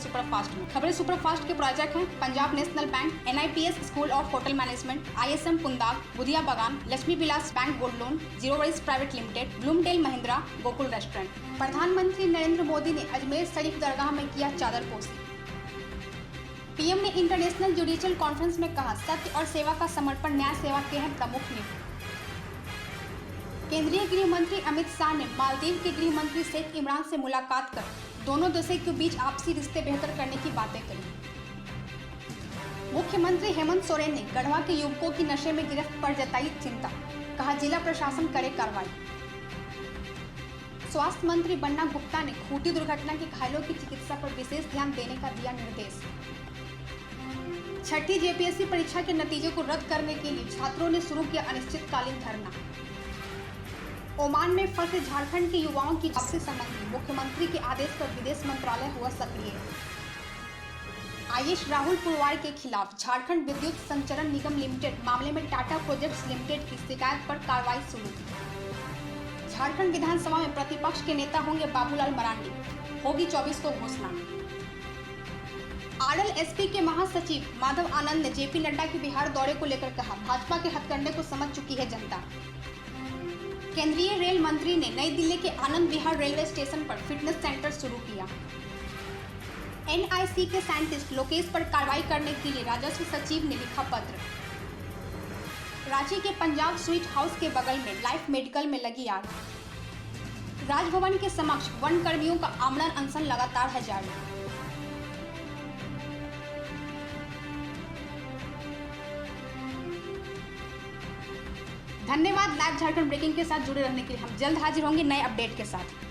Superfast में। खबरें superfast के प्रायोजक हैं Punjab National Bank, NIPS school of hotel management, ISM Pundag, Budhia Bagan, Lakshmi Vilas Bank gold loan, Zero Worries private limited, Bloomdale Mahindra, Gokul restaurant. प्रधानमंत्री नरेंद्र मोदी ने अजमेर शरीफ दरगाह में किया चादर पोशी। PM ने इंटरनेशनल जुडिशियल कॉन्फ्रेंस में कहा, सत्य और सेवा का समर्पण न्याय सेवा के हैं प्रमुख नीति। केंद्रीय गृह मंत्री अमित शाह ने मालदीव के गृह मंत्री शेख इमरान से मुलाकात कर दोनों देशों के बीच आपसी रिश्ते बेहतर करने की बातें करी। मुख्यमंत्री हेमंत सोरेन ने गढ़वा के युवकों की नशे में गिरफ्त पर जताई चिंता, कहा जिला प्रशासन करे कार्रवाई। स्वास्थ्य मंत्री बन्ना गुप्ता ने खूंटी दुर्घटना के घायलों की चिकित्सा पर विशेष ध्यान देने का दिया निर्देश। छठी JPSC परीक्षा के नतीजे को रद्द करने के लिए छात्रों ने शुरू किया अनिश्चितकालीन धरना। ओमान में फंसे झारखंड के युवाओं की वापसी संबंधी मुख्यमंत्री के आदेश पर विदेश मंत्रालय हुआ सक्रिय। IAS राहुल पुरवार के खिलाफ झारखंड विद्युत संचरण निगम लिमिटेड मामले में टाटा प्रोजेक्ट्स लिमिटेड की शिकायत पर कार्रवाई शुरू। झारखंड विधानसभा में प्रतिपक्ष के नेता होंगे बाबूलाल मरांडी, होगी 24 को घोषणा। RLSP के महासचिव माधव आनंद ने JP नड्डा के बिहार दौरे को लेकर कहा, भाजपा के हथकंडे को समझ चुकी है जनता। केंद्रीय रेल मंत्री ने नई दिल्ली के आनंद विहार रेलवे स्टेशन पर फिटनेस सेंटर शुरू किया। NIC के साइंटिस्ट लोकेश पर कार्रवाई करने के लिए राजस्व सचिव ने लिखा पत्र। रांची के पंजाब स्वीट हाउस के बगल में लाइफ मेडिकल में लगी आग। राजभवन के समक्ष वन कर्मियों का आमरण अनशन लगातार है जारी। धन्यवाद लाइव झारखंड ब्रेकिंग के साथ जुड़े रहने के लिए। हम जल्द हाजिर होंगे नए अपडेट के साथ।